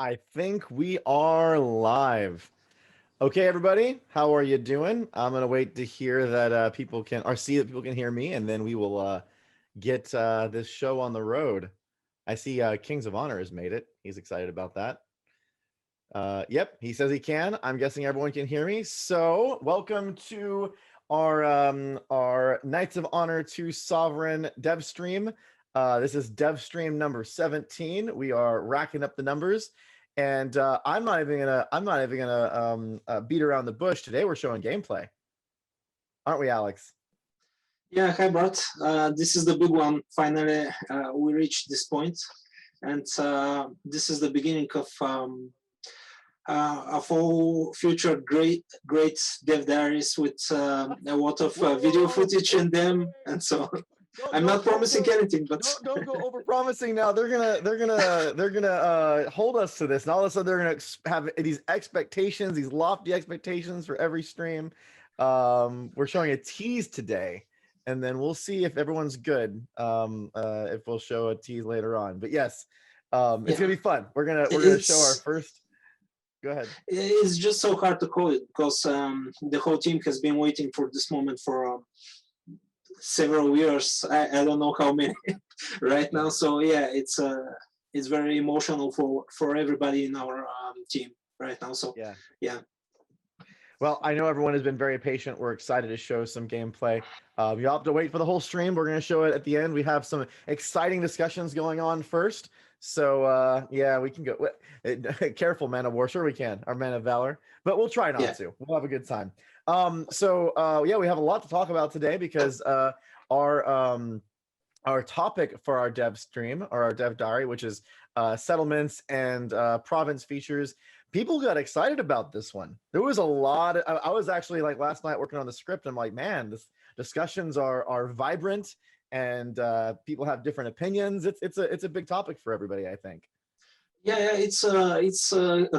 I think we are live. Okay, everybody, how are you doing? I'm gonna wait to hear that people can or see that people can hear me, and then we will get this show on the road. I see Kings of Honor has made it. He's excited about that. Yep, he says he can. I'm guessing everyone can hear me. So, welcome to our Knights of Honor 2 Sovereign dev stream. This is dev stream number 17. We are racking up the numbers, and I'm not even gonna beat around the bush today. We're showing gameplay, aren't we, Alex? Yeah, hi Bart. This is the big one. Finally, we reached this point, and this is the beginning of all future great dev diaries with a lot of video footage in them, and so I'm not promising anything, but don't go over promising now. They're gonna hold us to this, and all of a sudden they're gonna have these expectations, these lofty expectations for every stream. We're showing a tease today, and then we'll see if everyone's good. If we'll show a tease later on, but yes, it's gonna be fun. We're gonna show our first. Go ahead. It's just so hard to call it because the whole team has been waiting for this moment for several years. I don't know how many right now. So yeah, it's very emotional for everybody in our team right now. So yeah. Well, I know everyone has been very patient. We're excited to show some gameplay. You'll have to wait for the whole stream. We're going to show it at the end. We have some exciting discussions going on first. So yeah, we can go. Careful, man of war. Sure we can. Our men of valor. But we'll try not to. We'll have a good time. Yeah, we have a lot to talk about today because our topic for our dev stream or our dev diary, which is settlements and province features. People got excited about this one. There was a lot of, I was actually like last night working on the script. I'm like, man, this discussions are vibrant and people have different opinions. It's a big topic for everybody, I think. Yeah, it's a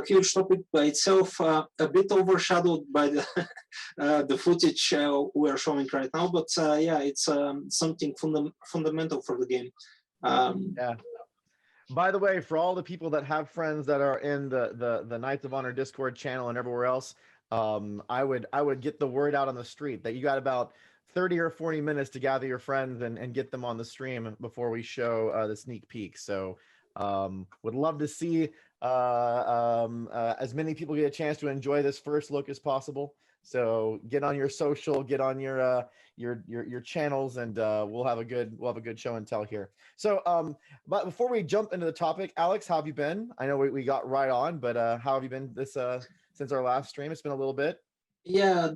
huge topic by itself, a bit overshadowed by the footage we are showing right now. But yeah, it's something fundamental for the game. Yeah. By the way, for all the people that have friends that are in the Knights of Honor Discord channel and everywhere else, I would get the word out on the street that you got about 30 or 40 minutes to gather your friends and get them on the stream before we show the sneak peek. So would love to see as many people get a chance to enjoy this first look as possible. So get on your social, get on your channels, and we'll have a good show and tell here. So but before we jump into the topic, Alex, how have you been? I know we got right on, but how have you been this since our last stream? It's been a little bit. Yeah,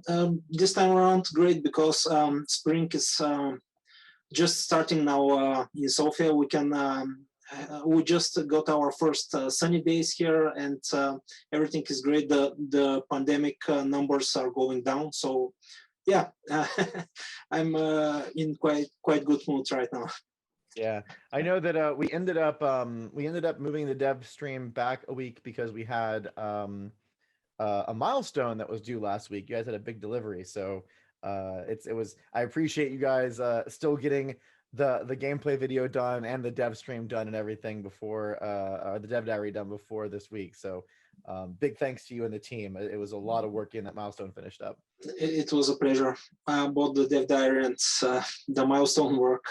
this time around great because spring is just starting now in Sofia. We just got our first sunny days here, and everything is great. The pandemic numbers are going down, so yeah, I'm in quite good mood right now. Yeah, I know that we ended up moving the dev stream back a week because we had a milestone that was due last week. You guys had a big delivery, so it was. I appreciate you guys still getting the gameplay video done and the dev stream done and everything before the dev diary done before this week. So big thanks to you and the team. It was a lot of work getting that milestone finished up. It was a pleasure. Both the dev diary and the milestone work.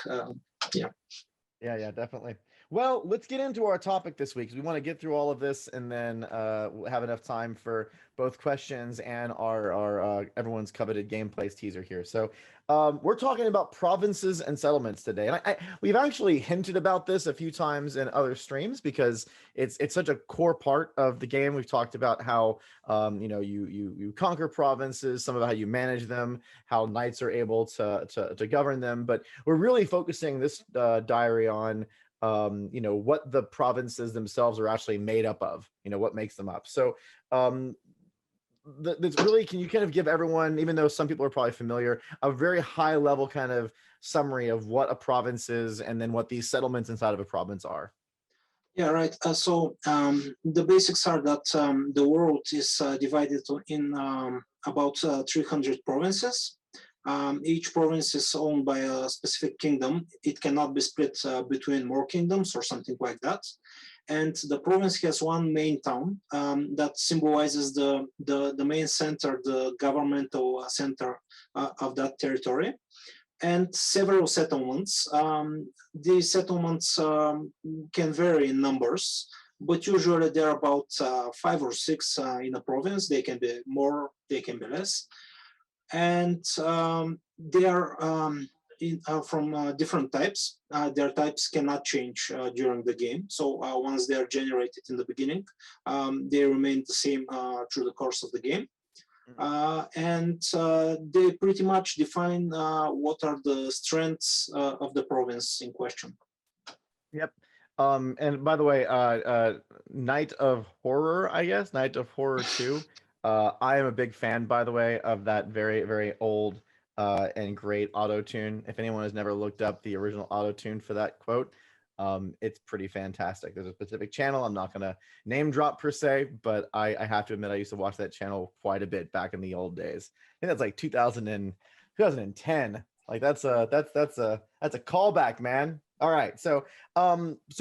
Yeah, definitely. Well, let's get into our topic this week because we want to get through all of this and then we'll have enough time for both questions and our everyone's coveted gameplays teaser here. So we're talking about provinces and settlements today, and we've actually hinted about this a few times in other streams because it's such a core part of the game. We've talked about how you conquer provinces, some of how you manage them, how knights are able to govern them, but we're really focusing this diary on what the provinces themselves are actually made up of, what makes them up. So that's really, can you kind of give everyone, even though some people are probably familiar, a very high level kind of summary of what a province is and then what these settlements inside of a province are? Yeah, right. So the basics are that the world is divided in about 300 provinces. Each province is owned by a specific kingdom. It cannot be split between more kingdoms or something like that. and the province has one main town that symbolizes the main center, the governmental center of that territory, and several settlements. These settlements can vary in numbers, but usually there are about 5 or 6 in a province. They can be more, they can be less. And they are from different types. Their types cannot change during the game. So once they are generated in the beginning, they remain the same through the course of the game. And they pretty much define what are the strengths of the province in question. Yep. And by the way, Night of Horror, I guess, Night of Horror 2. I am a big fan, by the way, of that very, very old and great auto tune. If anyone has never looked up the original auto tune for that quote, it's pretty fantastic. There's a specific channel. I'm not gonna name drop per se, but I have to admit I used to watch that channel quite a bit back in the old days. I think that's like 2010. Like that's a callback, man. All right, so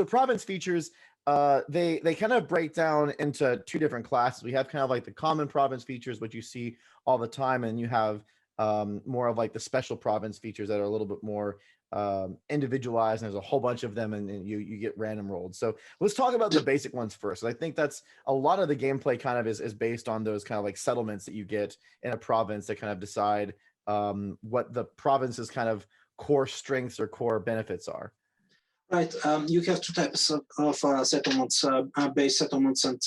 province features, they kind of break down into 2 different classes. We have kind of like the common province features, which you see all the time, and you have more of like the special province features that are a little bit more individualized, and there's a whole bunch of them, and you get random rolled. So let's talk about the basic ones first. I think that's a lot of the gameplay kind of is based on those kind of like settlements that you get in a province that kind of decide what the province's kind of core strengths or core benefits are. Right. You have 2 types of settlements, base settlements and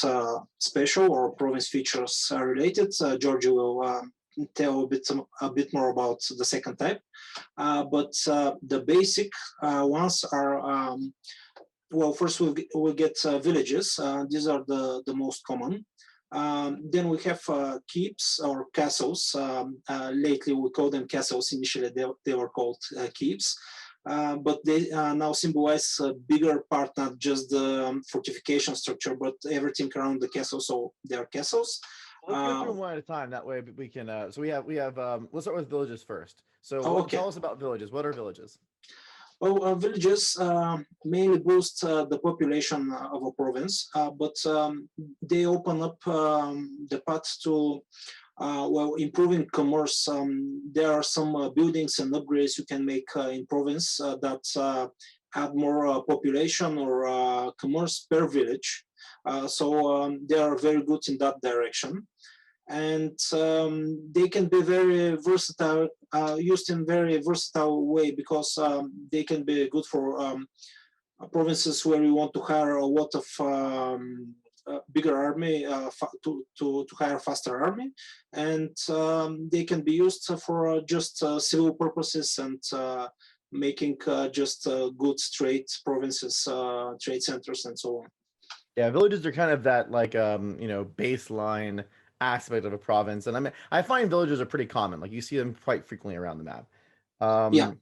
special or province features related. George will tell a bit more about the second type. But the basic ones are, well, first we'll get villages. These are the most common. Then we have keeps or castles. Lately we call them castles. Initially they were called keeps. But they now symbolize a bigger part, not just the fortification structure, but everything around the castle. So they are castles. Let's go through them one at a time. That way we can. So we have. Let's start with villages first. So okay. Tell us about villages. What are villages? Well, villages mainly boost the population of a province, but they open up the path to well, improving commerce. There are some buildings and upgrades you can make in province that add more population or commerce per village. So they are very good in that direction. And they can be very versatile, used in very versatile way, because they can be good for provinces where you want to hire a lot of bigger army to hire faster army, and they can be used for just civil purposes and making just good trade provinces, trade centers, and so on. Yeah, villages are kind of that like baseline aspect of a province, and I mean I find villages are pretty common. Like you see them quite frequently around the map. Yeah.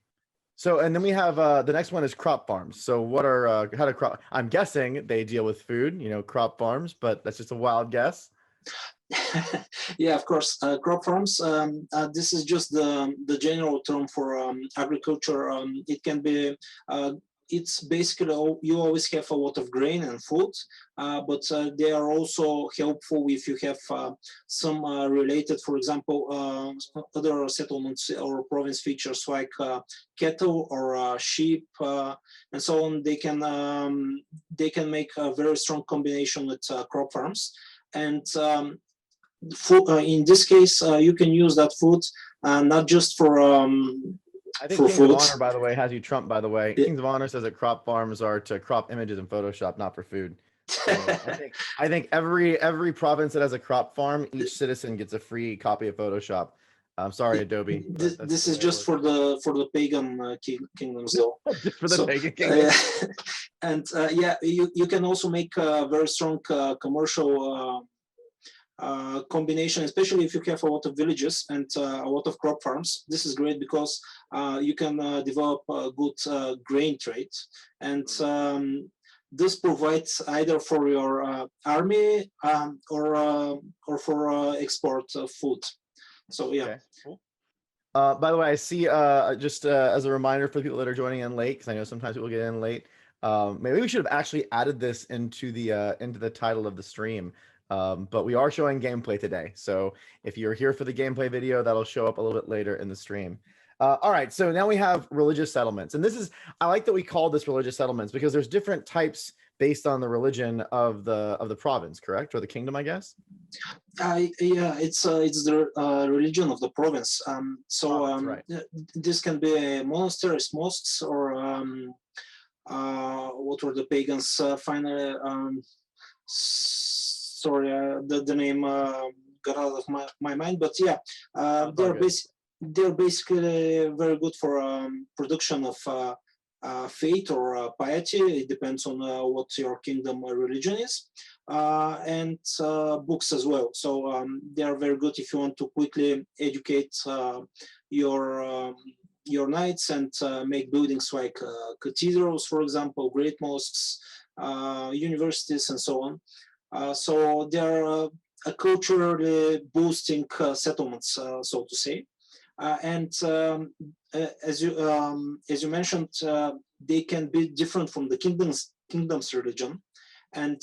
So, and then we have the next one is crop farms. So what are how do crop? I'm guessing they deal with food, crop farms, but that's just a wild guess. Yeah, of course. Crop farms. This is just the general term for agriculture. It can be. It's basically you always have a lot of grain and food, but they are also helpful if you have some related, for example, other settlements or province features like cattle or sheep and so on. They can make a very strong combination with crop farms, and food, in this case, you can use that food not just for I think Kings of Honor, by the way, has you trumped, by the way. Yeah. Kings of Honor says that crop farms are to crop images in Photoshop, not for food. So I think every province that has a crop farm, each citizen gets a free copy of Photoshop. I'm sorry, Adobe. This is just for the pagan kingdoms, though. Just for the pagan kingdoms. And yeah, you can also make a very strong commercial combination, especially if you have a lot of villages and a lot of crop farms. This is great because you can develop a good grain trade, and this provides either for your army or for export of food. So yeah. Okay, cool. By the way, I see just as a reminder for people that are joining in late, because I know sometimes people get in late, Maybe we should have actually added this into the title of the stream. But we are showing gameplay today. So if you're here for the gameplay video, that'll show up a little bit later in the stream. All right, so now we have religious settlements. And this is, I like that we call this religious settlements because there's different types based on the religion of the province, correct? Or the kingdom, I guess? Yeah, it's the religion of the province. Right. This can be monasteries, mosques, or what were the pagans finally? Sorry, the name got out of my mind, but yeah, they're basically very good for production of faith or piety. It depends on what your kingdom or religion is, and books as well. So they are very good if you want to quickly educate your knights and make buildings like cathedrals, for example, great mosques, universities, and so on. So they are culturally boosting settlements, so to say. And as you mentioned, they can be different from the kingdom's religion, and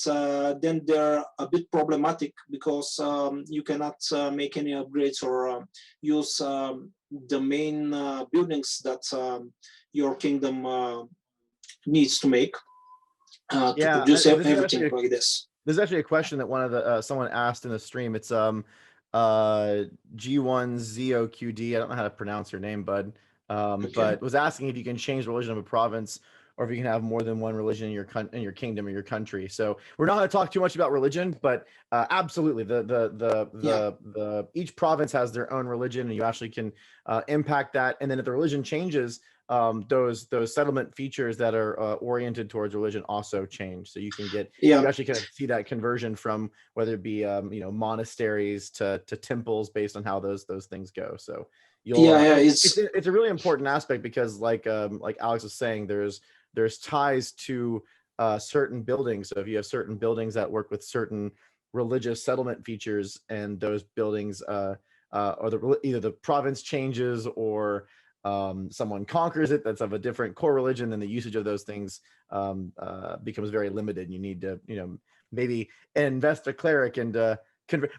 then they're a bit problematic because you cannot make any upgrades or use the main buildings that your kingdom needs to make to produce everything like this. There's actually a question that one of the someone asked in the stream. It's G1ZOQD. I don't know how to pronounce your name, bud. But was asking if you can change the religion of a province, or if you can have more than one religion in your kingdom or your country. So we're not going to talk too much about religion, but absolutely, each province has their own religion, and you actually can impact that. And then if the religion changes, those settlement features that are oriented towards religion also change. So you can get you actually kind of see that conversion from whether it be monasteries to temples based on how those things go. So it's a really important aspect because like Alex was saying, there's ties to certain buildings. So if you have certain buildings that work with certain religious settlement features, and those buildings or either the province changes or someone conquers it that's of a different core religion, then the usage of those things becomes very limited. You need to maybe invest a cleric and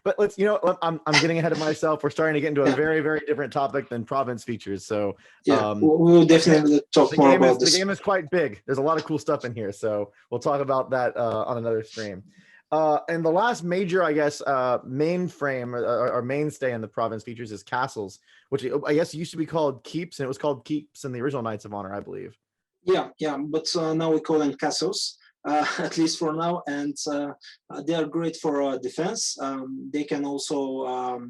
but let's I'm getting ahead of myself. We're starting to get into a very, very different topic than province features. So we'll definitely talk more about this. The game is quite big. There's a lot of cool stuff in here, so we'll talk about that on another stream. And the last major, I guess, mainframe or mainstay in the province features is castles, which I guess used to be called keeps, and it was called keeps in the original Knights of Honor, I believe. Yeah, but now we call them castles. At least for now, and they are great for defense. They can also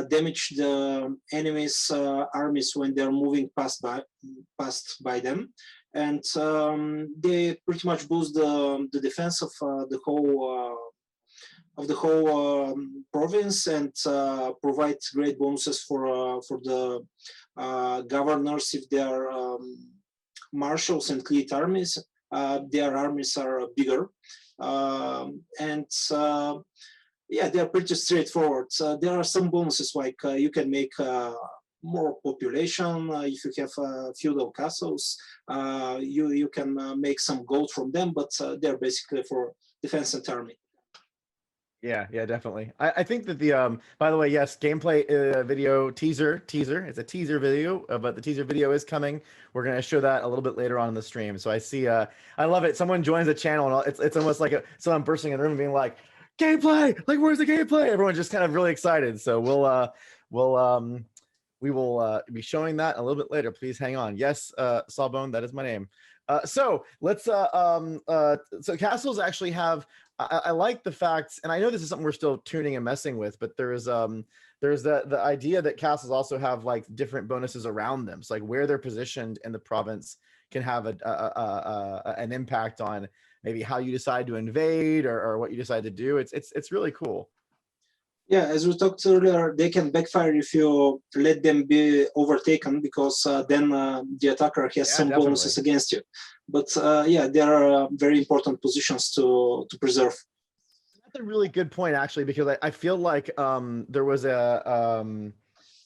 damage the enemy's armies when they're moving past by them, and they pretty much boost the defense of the whole province, and provide great bonuses for the governors if they are marshals and elite armies. Their armies are bigger, and they're pretty straightforward. There are some bonuses, like you can make more population if you have feudal castles. You can make some gold from them, but they're basically for defense and army. Yeah, definitely. I think that the by the way, yes, gameplay video teaser. It's a teaser video, but the teaser video is coming. We're gonna show that a little bit later on in the stream. So I see, I love it. Someone joins the channel, and it's almost like someone bursting in the room and being like, "Gameplay! Like, where's the gameplay?" Everyone's just kind of really excited. So we will be showing that a little bit later. Please hang on. Yes, Sawbone, that is my name. So let's so castles actually have. I like the fact, and I know this is something we're still tuning and messing with, but there's the idea that castles also have like different bonuses around them. So like where they're positioned in the province can have an impact on maybe how you decide to invade or what you decide to do. It's really cool. Yeah, as we talked earlier, they can backfire if you let them be overtaken, because then the attacker has some bonuses against you. But there are very important positions to preserve. That's a really good point, actually, because I feel like there was a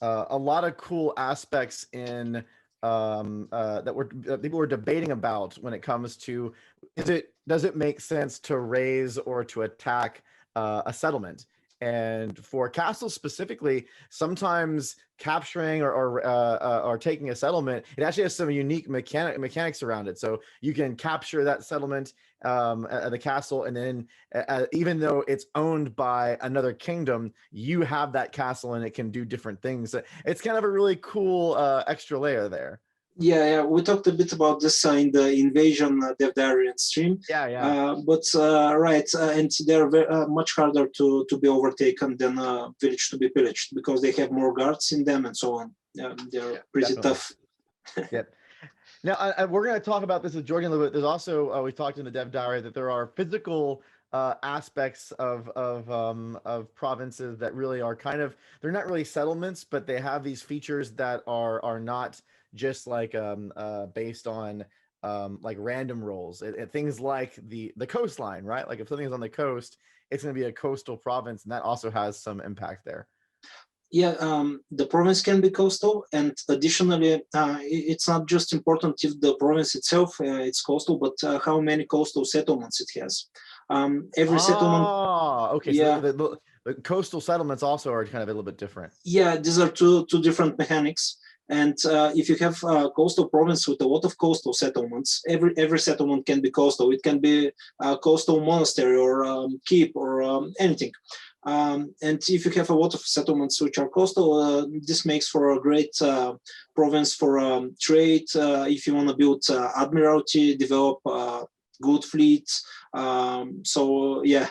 lot of cool aspects in people were debating about when it comes to does it make sense to raise or to attack a settlement? And for castles specifically, sometimes capturing or taking a settlement, it actually has some unique mechanics around it. So you can capture that settlement, the castle, and then even though it's owned by another kingdom, you have that castle and it can do different things. It's kind of a really cool extra layer there. Yeah, we talked a bit about this in the invasion DevDiary stream. Yeah. But right, and they're much harder to be overtaken than a village to be pillaged because they have more guards in them and so on. They're pretty tough. Yep. Now, we're going to talk about this with Jordan a little bit. There's also, we talked in the DevDiary that there are physical aspects of provinces that really are kind of, they're not really settlements, but they have these features that are not just like based on like random rolls. Things like the coastline, right? Like if something's on the coast, it's going to be a coastal province, and that also has some impact there. Yeah, the province can be coastal, and additionally, it's not just important if the province itself it's coastal, but how many coastal settlements it has. Every settlement. Okay. Yeah. So the coastal settlements also are kind of a little bit different. Yeah, these are two different mechanics. And if you have a coastal province with a lot of coastal settlements, every settlement can be coastal. It can be a coastal monastery or keep or anything. And if you have a lot of settlements which are coastal, this makes for a great province for trade. If you want to build admiralty, develop good fleets. So yeah.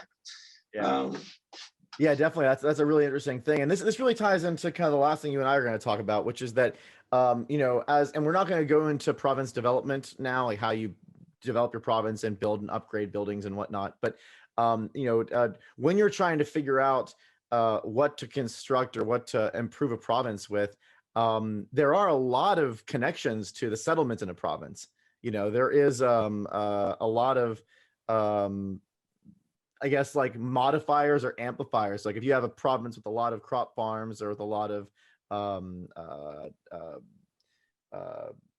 Yeah, definitely. That's a really interesting thing, and this really ties into kind of the last thing you and I are going to talk about, which is that and we're not going to go into province development now, like how you develop your province and build and upgrade buildings and whatnot. But when you're trying to figure out what to construct or what to improve a province with, there are a lot of connections to the settlements in a province. There is a lot of I guess like modifiers or amplifiers. Like if you have a province with a lot of crop farms or with a lot of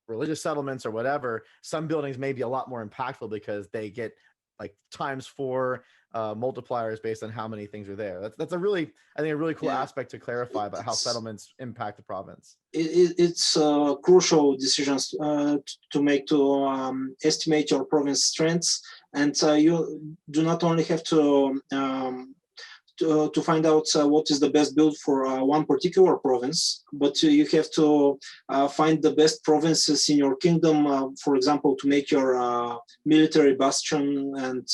religious settlements or whatever, some buildings may be a lot more impactful because they get like ×4 multipliers based on how many things are there. That's a really, I think, a really cool aspect to clarify about how settlements impact the province. It's crucial decisions to make to estimate your province strengths, and you do not only have to find out what is the best build for one particular province, but you have to find the best provinces in your kingdom, for example, to make your military bastion and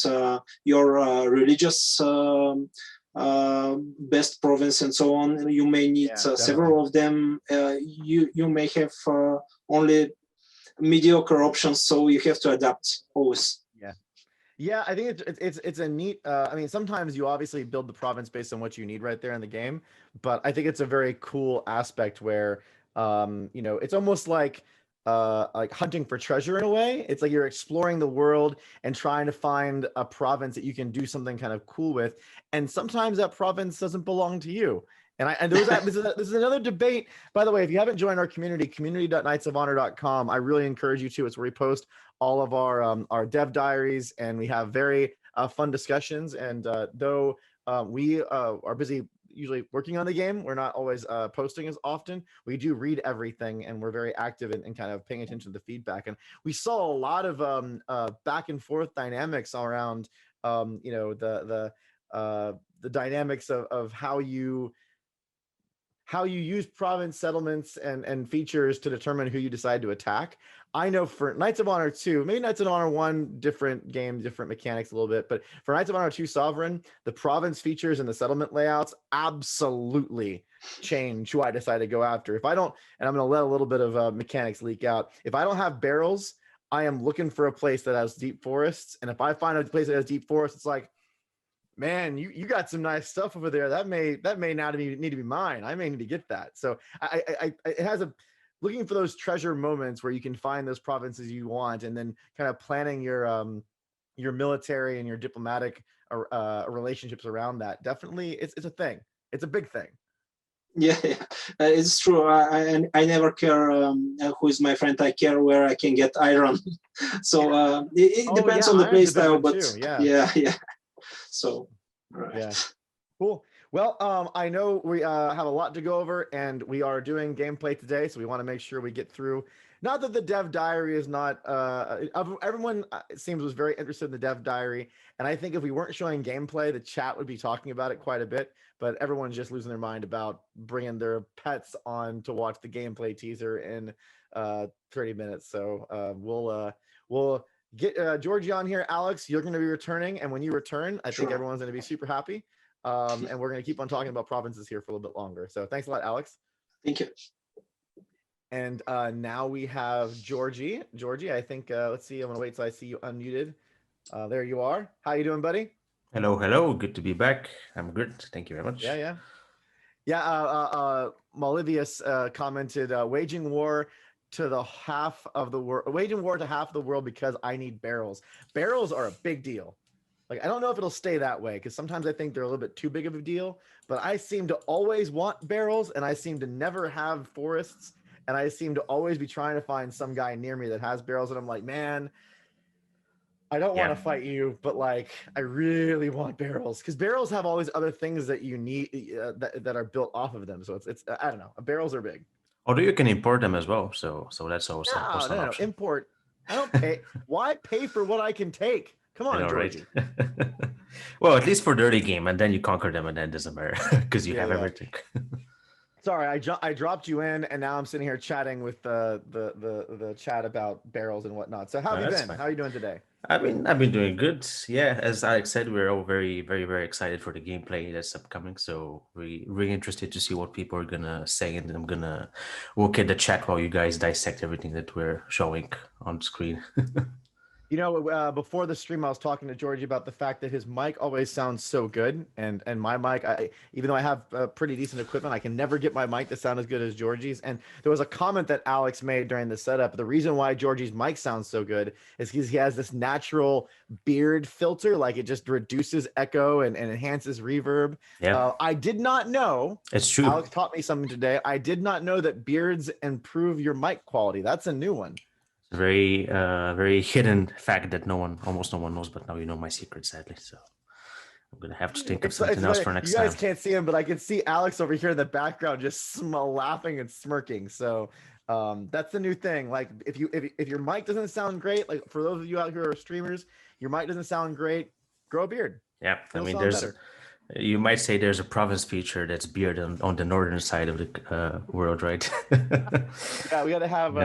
your religious best province and so on. You may need several of them. You may have only mediocre options, so you have to adapt always. Yeah, I think it's a neat. I mean, sometimes you obviously build the province based on what you need right there in the game, but I think it's a very cool aspect where it's almost like hunting for treasure in a way. It's like you're exploring the world and trying to find a province that you can do something kind of cool with, and sometimes that province doesn't belong to you. And this is another debate. By the way, if you haven't joined our community.knightsofhonor.com, I really encourage you to. It's where we post all of our dev diaries, and we have very fun discussions. And though we are busy usually working on the game, we're not always posting as often. We do read everything, and we're very active in kind of paying attention to the feedback. And we saw a lot of back and forth dynamics around the dynamics of how you use province settlements and features to determine who you decide to attack. I know for Knights of Honor 2, maybe Knights of Honor 1, different game, different mechanics a little bit, but for Knights of Honor 2 Sovereign, the province features and the settlement layouts absolutely change who I decide to go after. If I don't, and I'm going to let a little bit of mechanics leak out, if I don't have barrels, I am looking for a place that has deep forests, and if I find a place that has deep forests, it's like, man, you got some nice stuff over there. That may not need to be mine. I may need to get that. So it has looking for those treasure moments where you can find those provinces you want, and then kind of planning your military and your diplomatic relationships around that. Definitely, it's a thing. It's a big thing. Yeah, it's true. I never care who is my friend. I care where I can get iron. So it depends on the play iron's a big style, one but too. Yeah. yeah. So, all Yeah. right. Cool. Well, I know we have a lot to go over, and we are doing gameplay today, so we want to make sure we get through. Not that the Dev Diary is not. Everyone it seems was very interested in the Dev Diary, and I think if we weren't showing gameplay, the chat would be talking about it quite a bit. But everyone's just losing their mind about bringing their pets on to watch the gameplay teaser in 30 minutes. So we'll get Georgie on here. Alex, you're going to be returning, and when you return, I think Sure. everyone's going to be super happy. And we're going to keep on talking about provinces here for a little bit longer. So thanks a lot, Alex. Thank you. And now we have Georgie. Georgie, I think, let's see, I'm going to wait till I see you unmuted. There you are. How you doing, buddy? Hello. Good to be back. I'm good. Thank you very much. Yeah. Malivius commented, waging war to half of the world because I need barrels. Barrels are a big deal. Like, I don't know if it'll stay that way, because sometimes I think they're a little bit too big of a deal, but I seem to always want barrels, and I seem to never have forests, and I seem to always be trying to find some guy near me that has barrels, and I'm like, man, I don't want to fight you, but like, I really want barrels, because barrels have all these other things that you need that are built off of them. So it's I don't know, barrels are big. Although you can import them as well, so that's also an No, option. import. I don't pay. Why pay for what I can take? Come on, Georgie. Right? Well, at least for the early game, and then you conquer them, and then it doesn't matter because you have everything. Sorry, I dropped you in, and now I'm sitting here chatting with the chat about barrels and whatnot. So how have you been? Fine. How are you doing today? I've been doing good. Yeah, as Alex said, we're all very, very, very excited for the gameplay that's upcoming. So we're really interested to see what people are gonna say, and I'm gonna look at the chat while you guys dissect everything that we're showing on screen. You know, before the stream, I was talking to Georgie about the fact that his mic always sounds so good, and my mic, even though I have pretty decent equipment, I can never get my mic to sound as good as Georgie's. And there was a comment that Alex made during the setup. The reason why Georgie's mic sounds so good is because he has this natural beard filter, like it just reduces echo and enhances reverb. Yeah, I did not know. it's true. Alex taught me something today. I did not know that beards improve your mic quality. That's a new one. Very very hidden fact that almost no one knows, but now you know my secret, sadly. So I'm gonna have to think of something else for next time. You guys can't see him, but I can see Alex over here in the background just laughing and smirking. So that's the new thing. Like if your mic doesn't sound great, like for those of you out here who are streamers, your mic doesn't sound great, grow a beard. Yeah, It'll I mean, sound better. You might say there's a province feature that's beard on the northern side of the world, right? Yeah, we gotta have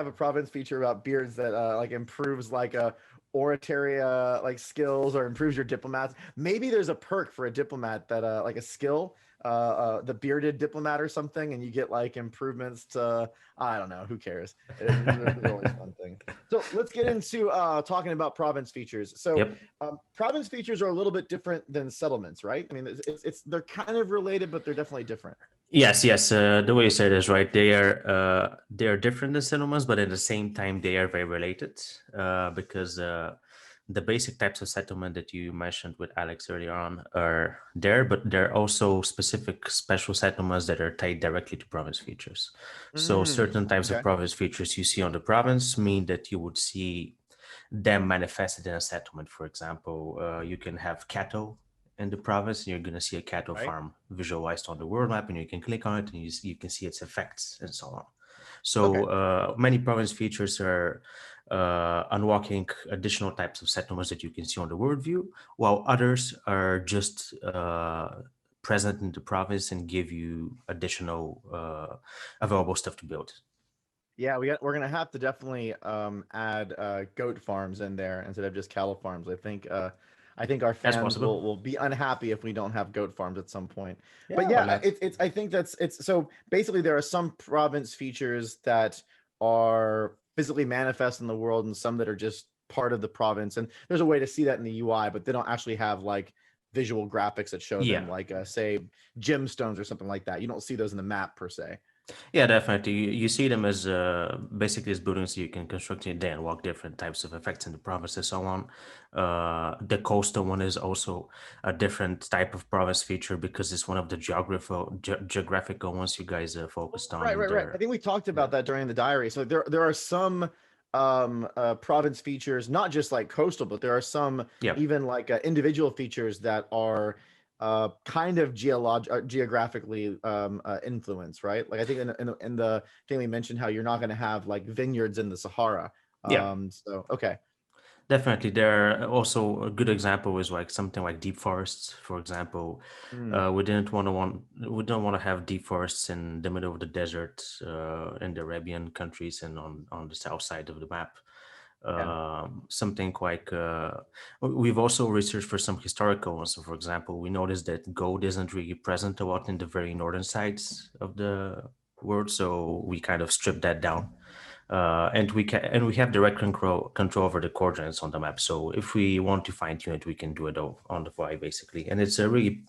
a province feature about beards that like improves like a oratory like skills or improves your diplomats. Maybe there's a perk for a diplomat that like a skill, the bearded diplomat or something, and you get like improvements to, I don't know, who cares? It's always a fun thing. So let's get into talking about province features. So province features are a little bit different than settlements, right? I mean, they're kind of related, but they're definitely different. Yes. The way you said it is right. They are different than settlements, but at the same time they are very related because the basic types of settlement that you mentioned with Alex earlier on are there, but there are also specific special settlements that are tied directly to province features. So certain types of province features you see on the province mean that you would see them manifested in a settlement. For example, you can have cattle in the province, and you're going to see a cattle farm visualized on the world map, and you can click on it and you can see its effects and so on. So many province features are unlocking additional types of settlements that you can see on the world view, while others are just present in the province and give you additional available stuff to build. Yeah, we're gonna have to definitely add goat farms in there instead of just cattle farms. I think our fans will be unhappy if we don't have goat farms at some point. Yeah, but yeah, I think it's so basically there are some province features that are physically manifest in the world and some that are just part of the province. And there's a way to see that in the UI, but they don't actually have like visual graphics that show them, like say gemstones or something like that. You don't see those in the map per se. Yeah, definitely. You see them as basically as buildings you can construct in a day and walk different types of effects in the province and so on. The coastal one is also a different type of province feature because it's one of the geographical ones you guys focused on Right, in right, right. I there. think we talked Yeah. about that during the diary. So there are some province features, not just like coastal, but there are some Yeah. even like individual features that are kind of geographically influenced, right? Like I think in the thing we mentioned how you're not going to have like vineyards in the Sahara. Yeah. So okay. Definitely, there are also a good example is like something like deep forests, for example. Mm, We don't want to have deep forests in the middle of the desert in the Arabian countries and on the south side of the map. yeah. Something like we've also researched for some historical ones. So, for example, we noticed that gold isn't really present a lot in the very northern sides of the world, so we kind of stripped that down. And we have direct control over the coordinates on the map. So if we want to fine tune it, we can do it on the fly basically. And it's a really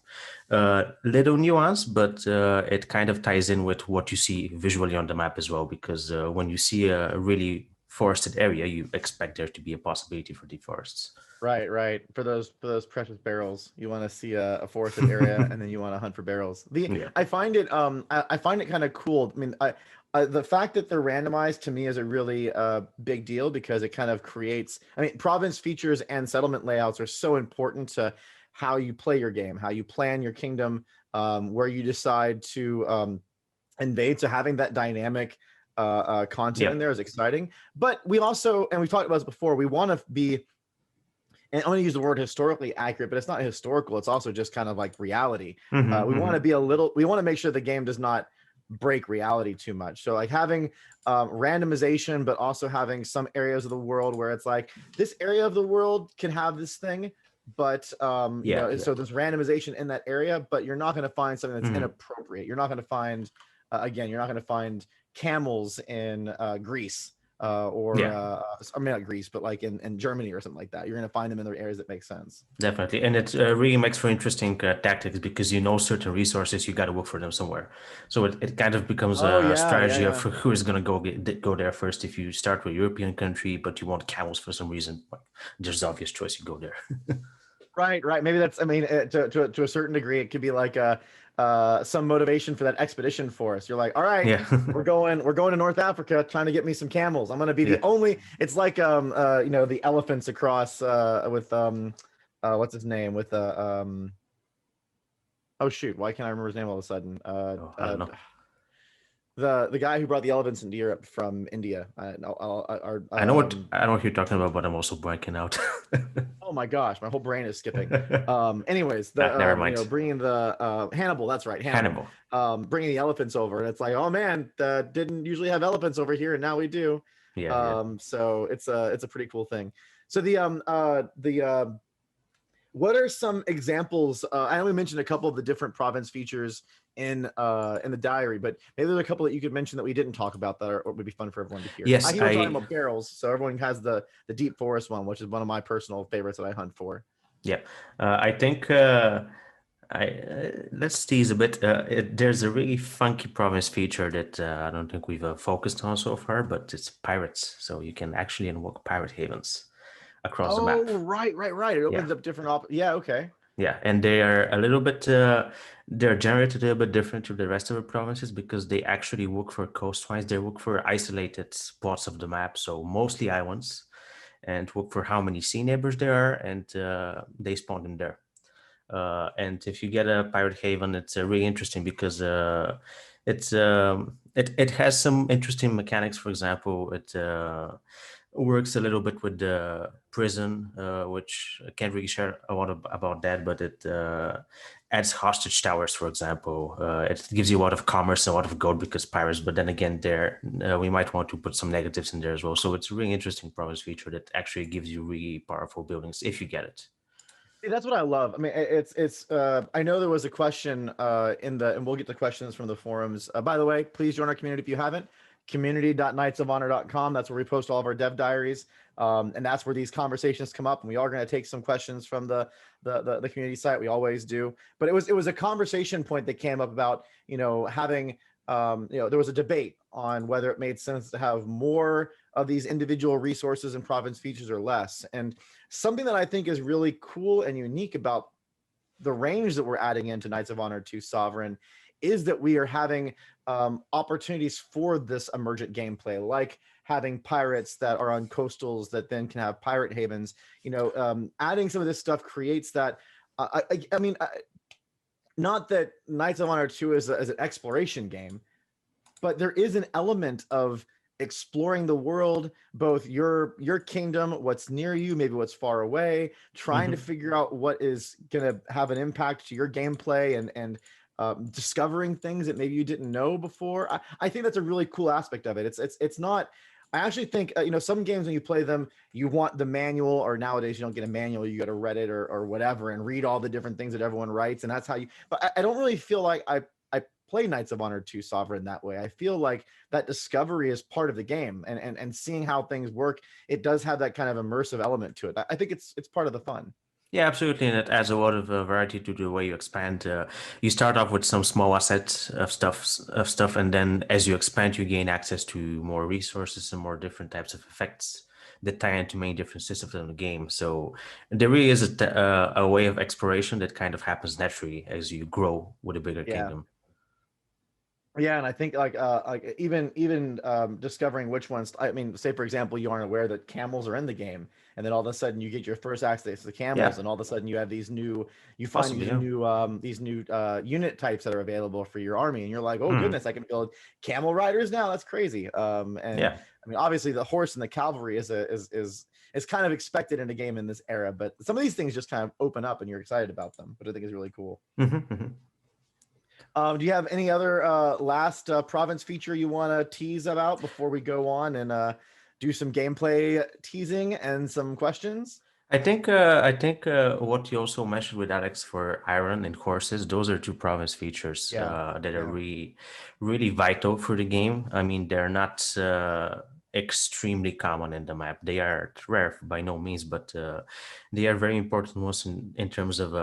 little nuance, but it kind of ties in with what you see visually on the map as well. Because when you see a really forested area, you expect there to be a possibility for deep forests. Right, right. For those precious barrels, you want to see a forested area, and then you want to hunt for barrels. Yeah. I find it I find it kind of cool. I mean, the fact that they're randomized to me is a really big deal because it kind of creates. I mean, province features and settlement layouts are so important to how you play your game, how you plan your kingdom, where you decide to invade. So having that dynamic content Yeah. in there is exciting. But we also, and we've talked about this before, we want to be, and I'm going to use the word historically accurate, but it's not historical. It's also just kind of like reality. We want to be we want to make sure the game does not break reality too much. So like having randomization, but also having some areas of the world where it's like this area of the world can have this thing, but Yeah. so there's randomization in that area, but you're not going to find something that's inappropriate. You're not going to find, again, you're not going to find camels in Greece. I mean not Greece, but like in Germany or something like that. You're going to find them in the areas that make sense. Definitely, and it really makes for interesting tactics because you know certain resources, you got to look for them somewhere. So it kind of becomes Oh a yeah, strategy of yeah. who is going to go there first. If you start with a European country, but you want camels for some reason, like, there's obvious choice, you go there. Right, right. Maybe that's. I mean, to a certain degree, it could be like some motivation for that expedition force. You're like, all right, Yeah. we're going to North Africa, trying to get me some camels. I'm going to be Yeah. the only. It's like the elephants across with what's his name with oh shoot, why can't I remember his name all of a sudden? I don't know. The guy who brought the elephants into Europe from India. I know what you're talking about, but I'm also blanking out. Oh my gosh, my whole brain is skipping. Anyways, Never mind. bringing the Hannibal. That's right, Hannibal. Bringing the elephants over, and it's like, oh man, didn't usually have elephants over here, and now we do. Yeah. So it's a pretty cool thing. So what are some examples? I only mentioned a couple of the different province features in the diary, but maybe there's a couple that you could mention that we didn't talk about that would be fun for everyone to hear. Yes, I hear we're talking about barrels, so everyone has the deep forest one, which is one of my personal favorites that I hunt for. Yeah, I think let's tease a bit. There's a really funky province feature that I don't think we've focused on so far, but it's pirates. So you can actually invoke pirate havens across the map. Oh, right. It opens up different yeah, okay. Yeah, and they are a little bit they're generated a little bit different to the rest of the provinces because they actually work for coastlines. They work for isolated spots of the map, so mostly islands, and look for how many sea neighbors there are, and they spawn in there. And if you get a pirate haven, it's really interesting because it has some interesting mechanics. For example, it works a little bit with the prison, which I can't really share a lot about that, but it adds hostage towers, for example. It gives you a lot of commerce and a lot of gold because pirates, but then again, there we might want to put some negatives in there as well. So it's a really interesting province feature that actually gives you really powerful buildings if you get it. See, that's what I love. I mean, it's I know there was a question and we'll get to questions from the forums. By the way, please join our community if you haven't. community.knightsofhonor.com. That's where we post all of our dev diaries. And that's where these conversations come up. And we are going to take some questions from the community site. We always do. But it was a conversation point that came up about, having there was a debate on whether it made sense to have more of these individual resources and province features or less. And something that I think is really cool and unique about the range that we're adding into Knights of Honor 2 Sovereign is that we are having opportunities for this emergent gameplay, like having pirates that are on coastals that then can have pirate havens. Adding some of this stuff creates that. I mean, not that Knights of Honor 2 is an exploration game, but there is an element of exploring the world, both your kingdom, what's near you, maybe what's far away, trying to figure out what is going to have an impact to your gameplay, and discovering things that maybe you didn't know before. I think that's a really cool aspect of it. It's not. I actually think some games when you play them, you want the manual, or nowadays you don't get a manual, you go to Reddit or whatever and read all the different things that everyone writes, and that's how you. But I don't really feel like I play Knights of Honor 2 Sovereign that way. I feel like that discovery is part of the game, and seeing how things work, it does have that kind of immersive element to it. I think it's part of the fun. Yeah, absolutely, and it adds a lot of variety to the way you expand. You start off with some small assets of stuff, and then as you expand, you gain access to more resources and more different types of effects that tie into many different systems in the game. So there really is a way of exploration that kind of happens naturally as you grow with a bigger kingdom. Yeah, and I think like even discovering which ones. I mean, say for example, you aren't aware that camels are in the game, and then all of a sudden you get your first access to the camels, and all of a sudden you have these new, these new unit types that are available for your army, and you're like, oh goodness, I can build camel riders now. That's crazy. I mean, obviously the horse and the cavalry is kind of expected in a game in this era, but some of these things just kind of open up and you're excited about them, which I think is really cool. Do you have any other last province feature you want to tease about before we go on and do some gameplay teasing and some questions? I think what you also mentioned with Alex for iron and horses, those are two province features that are really, really vital for the game. I mean, they're not extremely common in the map. They are rare by no means, but they are very important ones in terms of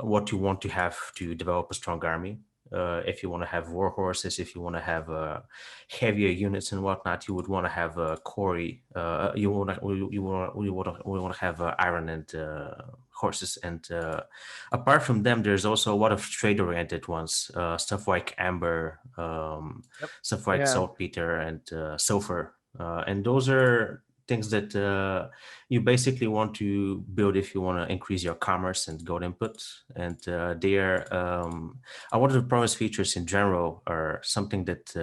what you want to have to develop a strong army. If you want to have war horses, if you want to have heavier units and whatnot, you would want to have quarry. You want to have iron and horses. And apart from them, there's also a lot of trade-oriented ones, stuff like amber, stuff like saltpeter and sulfur, and those are things that you basically want to build if you want to increase your commerce and gold input. And they are a lot of the province features in general are something that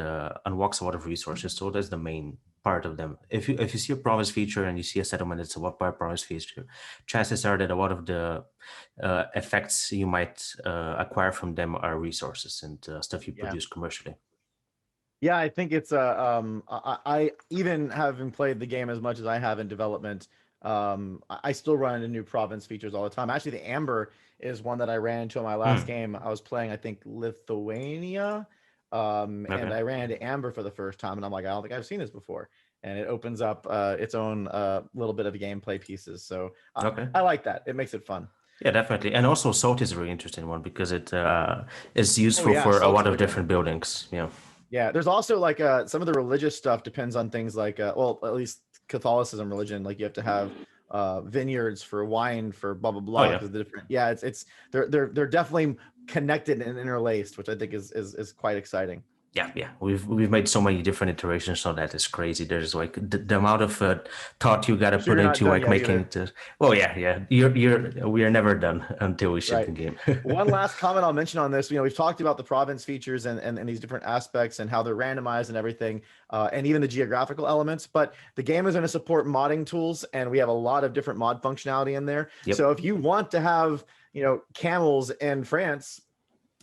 unlocks a lot of resources. So that's the main part of them. If you see a province feature and you see a settlement that's a one-part province feature, chances are that a lot of the effects you might acquire from them are resources and stuff you produce commercially. Yeah, I think it's I even having played the game as much as I have in development, I still run into new province features all the time. Actually, the Amber is one that I ran into in my last game. I was playing, I think, Lithuania, and I ran into Amber for the first time, and I'm like, I don't think I've seen this before. And it opens up its own little bit of gameplay pieces. So I like that. It makes it fun. Yeah, definitely. And also salt is a really interesting one because it is useful for a lot of different buildings. Yeah, there's also like some of the religious stuff depends on things like well, at least Catholicism religion, like you have to have vineyards for wine for blah blah blah. It's they're definitely connected and interlaced, which I think is quite exciting. Yeah. We've made so many different iterations on that. It's crazy. There's like the amount of thought you got to put into like making it. Well, yeah. We are never done until we ship the game. One last comment I'll mention on this. We've talked about the province features and these different aspects and how they're randomized and everything, and even the geographical elements. But the game is going to support modding tools, and we have a lot of different mod functionality in there. So if you want to have camels in France,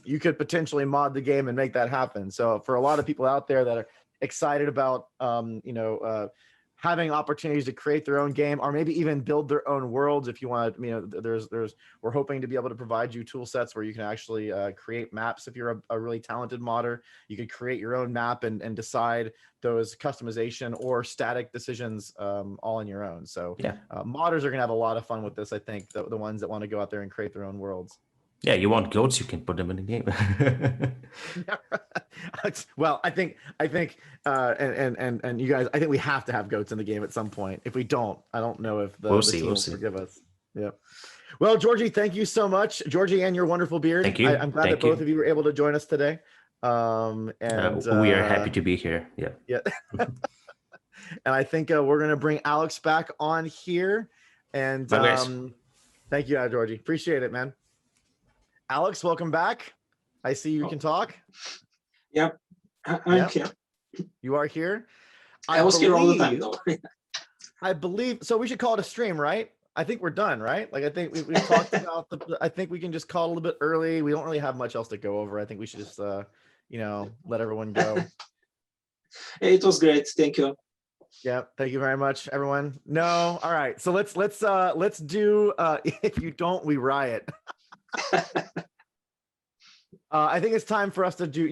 you could potentially mod the game and make that happen. So for a lot of people out there that are excited about, having opportunities to create their own game or maybe even build their own worlds, if you want, we're hoping to be able to provide you tool sets where you can actually create maps. If you're a really talented modder, you could create your own map and decide those customization or static decisions all on your own. So modders are gonna have a lot of fun with this. I think the ones that want to go out there and create their own worlds. Yeah, you want goats, you can put them in the game. Well, and you guys, I think we have to have goats in the game at some point. If we don't, I don't know if the We'll team will see. forgive us. Yep. Well, Georgie, thank you so much, Georgie, and your wonderful beard. Thank you. I'm glad Thank that both you. of you were able to join us today. And We are happy to be here. Yeah. yeah. And I think we're gonna bring Alex back on here. And Bye, guys. thank you, Georgie. Appreciate it, man. Alex, welcome back. I see you can talk. Yep, I'm here. You are here. I was here all the time, though. I believe so. We should call it a stream, right? I think we're done, right? Like I think we've talked about I think we can just call it a little bit early. We don't really have much else to go over. I think we should just let everyone go. It was great. Thank you. Yeah, thank you very much, everyone. No, all right. So let's do if you don't, we riot. I think it's time for us to do,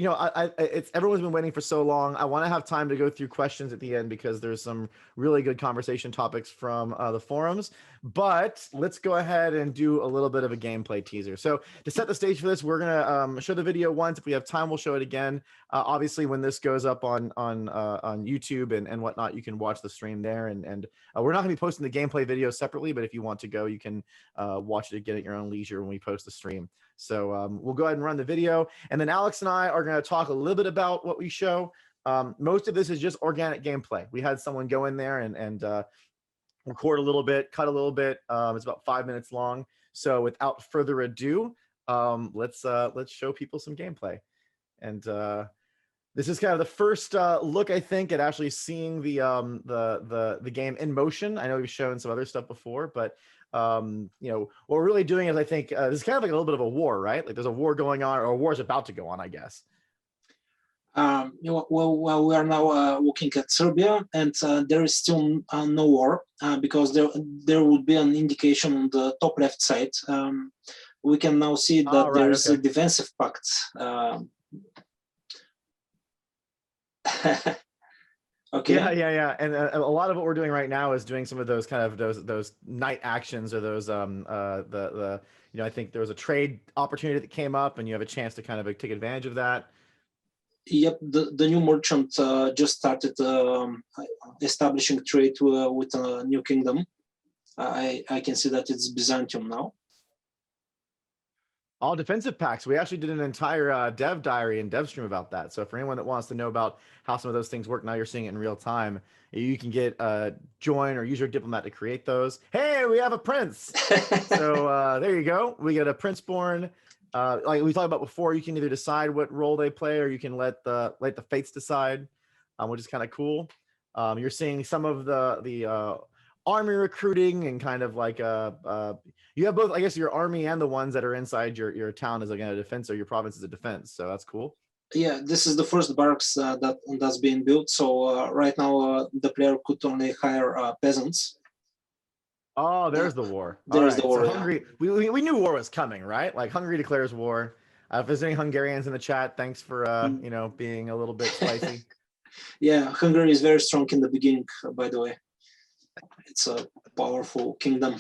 it's everyone's been waiting for so long. I want to have time to go through questions at the end because there's some really good conversation topics from the forums, but let's go ahead and do a little bit of a gameplay teaser. So to set the stage for this, we're going to show the video once. If we have time, we'll show it again. Obviously, when this goes up on YouTube and whatnot, you can watch the stream there. And we're not going to be posting the gameplay video separately, but if you want to go, you can watch it again at your own leisure when we post the stream. So we'll go ahead and run the video. And then Alex and I are going to talk a little bit about what we show. Most of this is just organic gameplay. We had someone go in there and record a little bit, cut a little bit. It's about 5 minutes long. So without further ado, let's show people some gameplay. And this is kind of the first look, I think, at actually seeing the game in motion. I know we've shown some other stuff before, but what we're really doing is, I think, this is kind of like a little bit of a war, right? Like there's a war going on, or a war is about to go on, I guess. Well, we are now looking at Serbia, and there is still no war because there would be an indication on the top left side. We can now see that there is a defensive pact. Okay. Yeah. And a lot of what we're doing right now is doing some of those kind of those night actions, or those I think there was a trade opportunity that came up, and you have a chance to kind of take advantage of that. Yep, the new merchant just started establishing trade with a new kingdom. I can see that it's Byzantium now. All defensive packs. We actually did an entire dev diary and DevStream about that. So for anyone that wants to know about how some of those things work, now you're seeing it in real time. You can get join or use your diplomat to create those. Hey, we have a prince. So there you go. We get a prince born. Like we talked about before, you can either decide what role they play, or you can let the fates decide, which is kind of cool. You're seeing some of the army recruiting, and kind of like you have both, I guess, your army and the ones that are inside your town is again a defense, or your province is a defense. So that's cool. Yeah, this is the first barracks that's being built. So right now the player could only hire peasants. Oh, there's the war. There's the war. So Hungary, we knew war was coming, right? Like Hungary declares war. If there's any Hungarians in the chat, thanks for being a little bit spicy. Yeah, Hungary is very strong in the beginning, by the way. It's a powerful kingdom.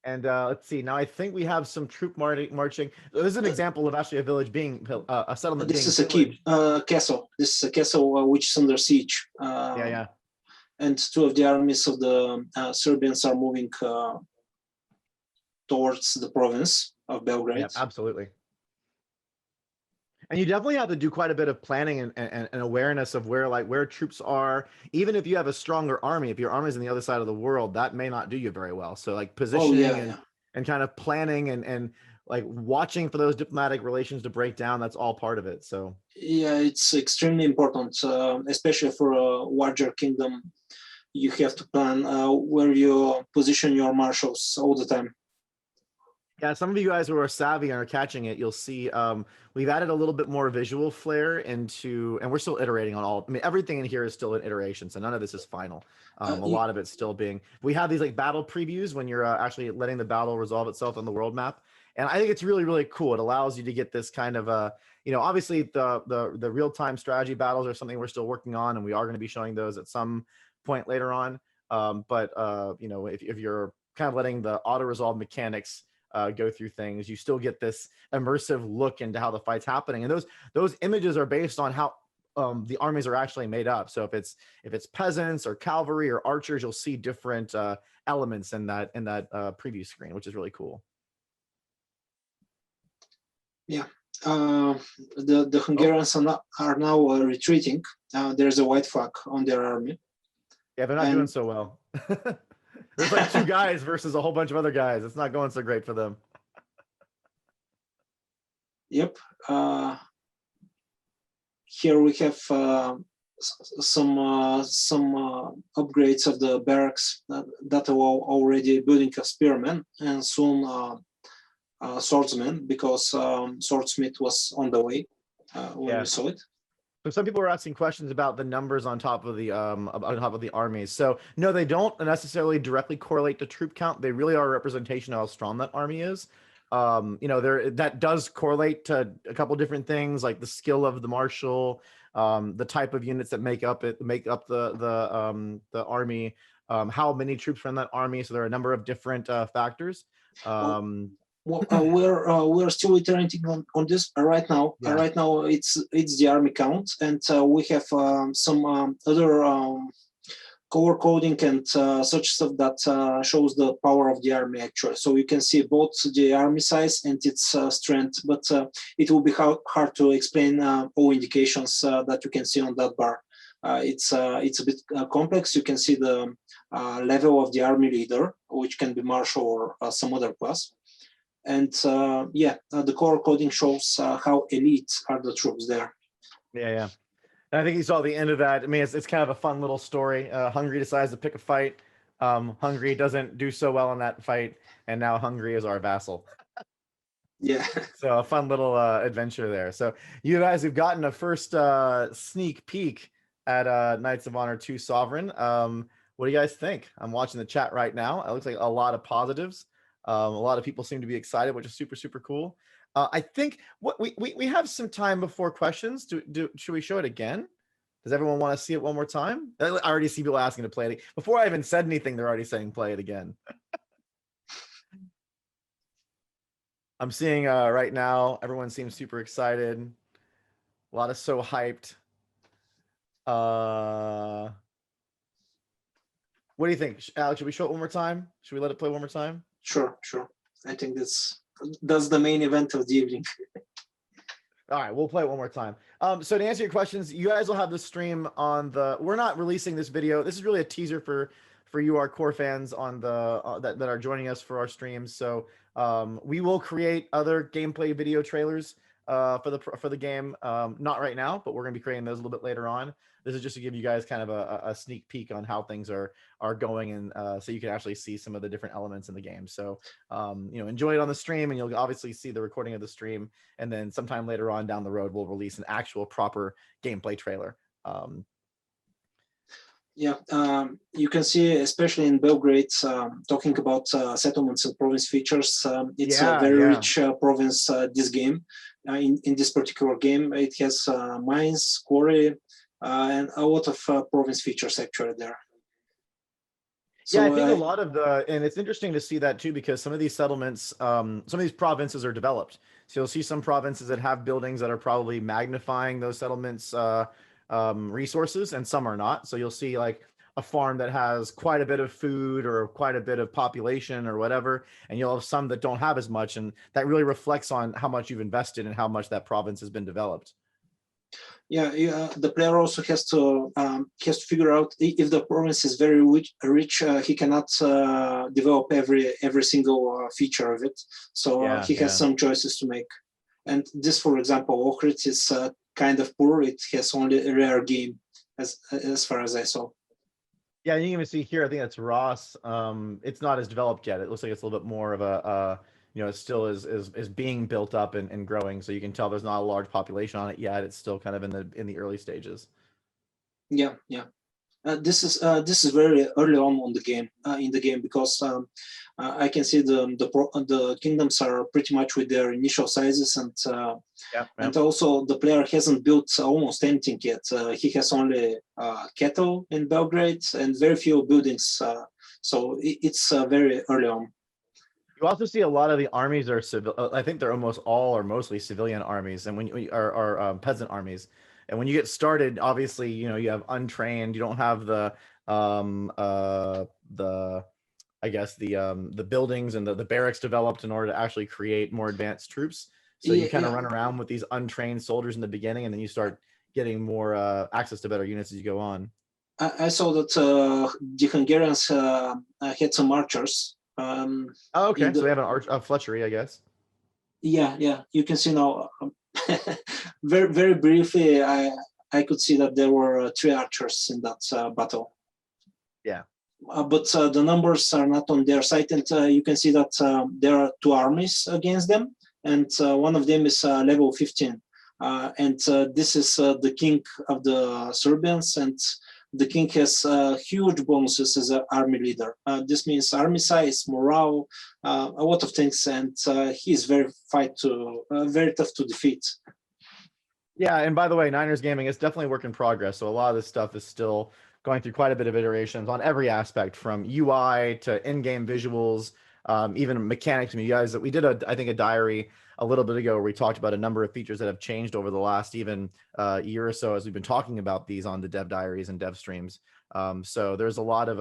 And let's see. Now I think we have some troop marching. This is an example of actually a village being a settlement. This is a castle. This is a castle which is under siege. Yeah. And two of the armies of the Serbians are moving towards the province of Belgrade. Yeah, absolutely. And you definitely have to do quite a bit of planning and awareness of where troops are. Even if you have a stronger army, if your army is on the other side of the world, that may not do you very well. So like positioning and kind of planning and like watching for those diplomatic relations to break down, that's all part of it. So yeah, it's extremely important, especially for a larger kingdom. You have to plan where you position your marshals all the time. Yeah, some of you guys who are savvy and are catching it, you'll see we've added a little bit more visual flair into, and we're still iterating on all. I mean, everything in here is still an iteration, so none of this is final. A lot of it's still being. We have these like battle previews when you're actually letting the battle resolve itself on the world map, and I think it's really, really cool. It allows you to get this kind of obviously the real time strategy battles are something we're still working on, and we are going to be showing those at some point later on. But if you're kind of letting the auto resolve mechanics go through things, you still get this immersive look into how the fight's happening. And those images are based on how the armies are actually made up. So if it's peasants or cavalry or archers, you'll see different elements in that preview screen, which is really cool. Yeah, the Hungarians are now retreating. There's a white flag on their army. Yeah, they're not doing so well. There's like 2 guys versus a whole bunch of other guys. It's not going so great for them. Yep. Here we have some upgrades of the barracks that are already building a spearman and soon swordsman, because swordsmith was on the way when we saw it. So some people were asking questions about the numbers on top of the armies. So no, they don't necessarily directly correlate to troop count. They really are a representation of how strong that army is. You know, that does correlate to a couple different things, like the skill of the marshal, the type of units that make up the army, how many troops are in that army. So there are a number of different factors. We're still iterating on this right now. Yeah. Right now, it's the army count, and we have some other color coding and such stuff that shows the power of the army actually. So you can see both the army size and its strength, but it will be hard to explain all indications that you can see on that bar. It's a bit complex. You can see the level of the army leader, which can be marshal or some other class. And the color coding shows how elite are the troops there. Yeah. And I think you saw the end of that. I mean, it's kind of a fun little story. Hungary decides to pick a fight. Hungary doesn't do so well in that fight, and now Hungary is our vassal. Yeah. So a fun little adventure there. So you guys have gotten a first sneak peek at Knights of Honor 2 Sovereign. What do you guys think? I'm watching the chat right now. It looks like a lot of positives. A lot of people seem to be excited, which is super, super cool. I think what we have some time before questions. Should we show it again? Does everyone want to see it one more time? I already see people asking to play it. Before I even said anything, they're already saying play it again. I'm seeing right now, everyone seems super excited. A lot of so hyped. What do you think, Alex? Should we show it one more time? Should we let it play one more time? Sure. I think that's the main event of the evening. All right, we'll play it one more time. So to answer your questions, you guys will have the stream on the. We're not releasing this video. This is really a teaser for you, our core fans on the that are joining us for our streams. So we will create other gameplay video trailers for the game. Not right now, but we're gonna be creating those a little bit later on. This is just to give you guys kind of a sneak peek on how things are going, and so you can actually see some of the different elements in the game. So enjoy it on the stream, and you'll obviously see the recording of the stream, and then sometime later on down the road we'll release an actual proper gameplay trailer. You can see, especially in Belgrade, talking about settlements and province features. It's a very rich province, this game. In this particular game, it has mines, quarry, and a lot of province features actually there. So, I think a lot of and it's interesting to see that too, because some of these settlements, some of these provinces are developed. So you'll see some provinces that have buildings that are probably magnifying those settlements resources, and some are not. So you'll see like a farm that has quite a bit of food or quite a bit of population or whatever, and you'll have some that don't have as much, and that really reflects on how much you've invested and how much that province has been developed. The player also has to figure out if the province is very rich. He cannot develop every single feature of it, so he has some choices to make. And this, for example, Ohrid is kind of poor. It has only a rare game, as far as I saw. Yeah, you can even see here, I think that's Ross. It's not as developed yet. It looks like it's a little bit more of a it still is being built up and growing. So you can tell there's not a large population on it yet. It's still kind of in the early stages. Yeah. This is very early on the game, in the game, because I can see the kingdoms are pretty much with their initial sizes, and also the player hasn't built almost anything yet. He has only cattle in Belgrade and very few buildings So it's very early on. You also see a lot of the armies are civil. I think they're almost all or mostly civilian armies, and when you are peasant armies. And when you get started, obviously, you have untrained. You don't have the I guess the buildings and the barracks developed in order to actually create more advanced troops. So you kind of run around with these untrained soldiers in the beginning, and then you start getting more access to better units as you go on. I saw that the Hungarians had some archers. Oh, okay, so they have a fletchery, I guess. Yeah. You can see now. Very, very briefly, I could see that there were 3 archers in that battle. Yeah. But the numbers are not on their side, and you can see that there are 2 armies against them, and one of them is level 15. And this is the king of the Serbians, and the king has huge bonuses as an army leader. This means army size, morale, a lot of things, and he's very tough to defeat. Yeah, and by the way, Niners Gaming is definitely a work in progress. So a lot of this stuff is still going through quite a bit of iterations on every aspect, from UI to in-game visuals, even mechanics. I mean, you guys, we did I think a diary a little bit ago where we talked about a number of features that have changed over the last even year or so as we've been talking about these on the dev diaries and dev streams. So there's a lot of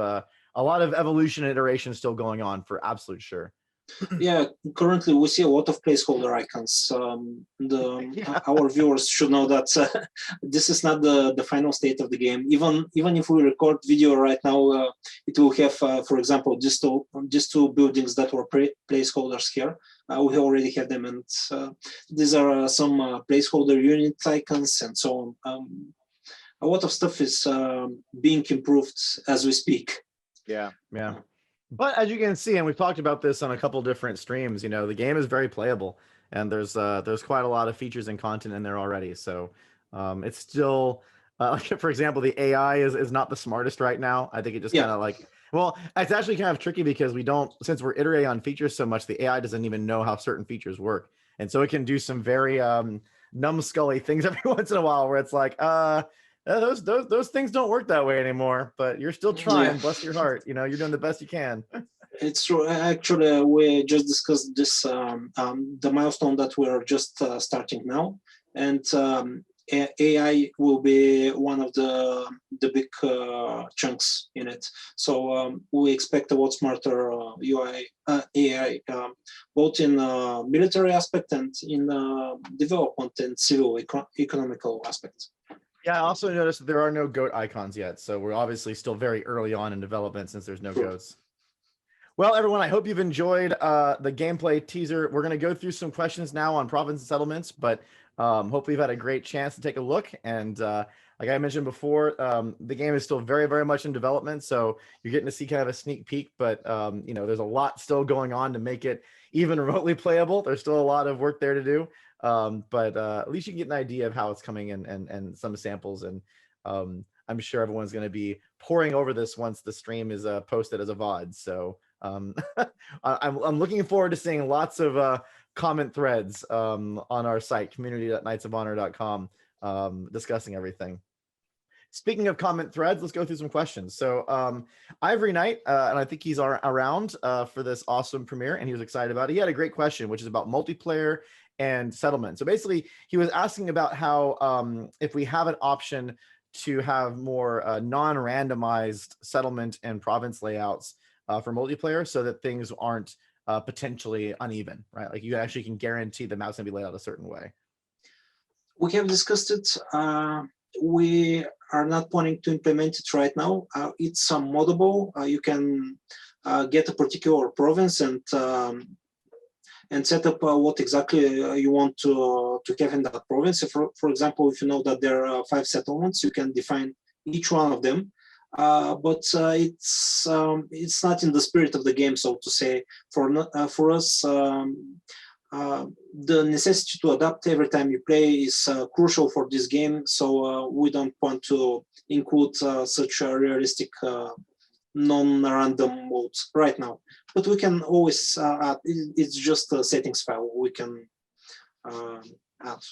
evolution and iteration still going on for absolute sure. Yeah, currently we see a lot of placeholder icons. Our viewers should know that this is not the final state of the game. Even if we record video right now, it will have, for example, these two buildings that were placeholders here. We already have them, and these are some placeholder unit icons and so on. A lot of stuff is being improved as we speak. Yeah. But as you can see, and we've talked about this on a couple different streams, the game is very playable, and there's quite a lot of features and content in there already. So it's still, for example, the AI is not the smartest right now. I think it just kind of well, it's actually kind of tricky because since we're iterating on features so much, the AI doesn't even know how certain features work. And so it can do some very numbskully things every once in a while where it's like, those things don't work that way anymore, but you're still trying. Bless your heart. You're doing the best you can. It's true. Actually, we just discussed this, the milestone that we're just starting now, and AI will be one of the big chunks in it. So we expect a lot smarter AI, both in military aspect and in development and civil economical aspects. Yeah, I also noticed that there are no goat icons yet, so we're obviously still very early on in development since there's no goats. Well, everyone, I hope you've enjoyed the gameplay teaser. We're going to go through some questions now on province and settlements, but hopefully you've had a great chance to take a look. And like I mentioned before, the game is still very, very much in development, so you're getting to see kind of a sneak peek, but there's a lot still going on to make it even remotely playable. There's still a lot of work there to do. But at least you can get an idea of how it's coming in and some samples. And I'm sure everyone's going to be pouring over this once the stream is posted as a VOD. So I'm looking forward to seeing lots of comment threads on our site, community.knightsofhonor.com, discussing everything. Speaking of comment threads, let's go through some questions. So Ivory Knight, and I think he's around for this awesome premiere, and he was excited about it. He had a great question, which is about multiplayer and settlement. So basically, he was asking about how if we have an option to have more non-randomized settlement and province layouts for multiplayer, so that things aren't potentially uneven, right? Like you actually can guarantee the map's gonna be laid out a certain way. We have discussed it. We are not planning to implement it right now. It's moddable. You can get a particular province and set up what exactly you want to have in that province. If, for example, if you know that there are 5 settlements, you can define each one of them. But it's not in the spirit of the game, so to say. For us, the necessity to adapt every time you play is crucial for this game. So we don't want to include such a realistic non-random modes right now. But we can always add. It's just a settings file we can add.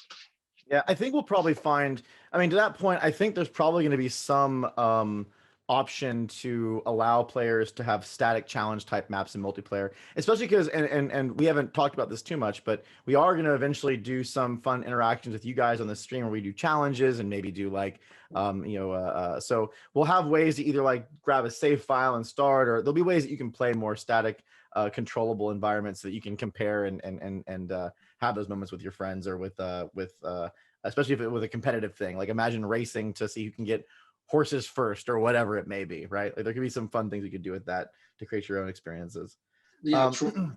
Yeah, I think we'll probably find. I mean, to that point, I think there's probably going to be some option to allow players to have static challenge type maps in multiplayer, especially because, and we haven't talked about this too much, but we are going to eventually do some fun interactions with you guys on the stream where we do challenges and maybe do like, so we'll have ways to either like grab a save file and start, or there'll be ways that you can play more static, controllable environments that you can compare and have those moments with your friends or with especially if it was a competitive thing. Like imagine racing to see who can get horses first or whatever it may be, right? Like there could be some fun things you could do with that to create your own experiences. Yeah, true.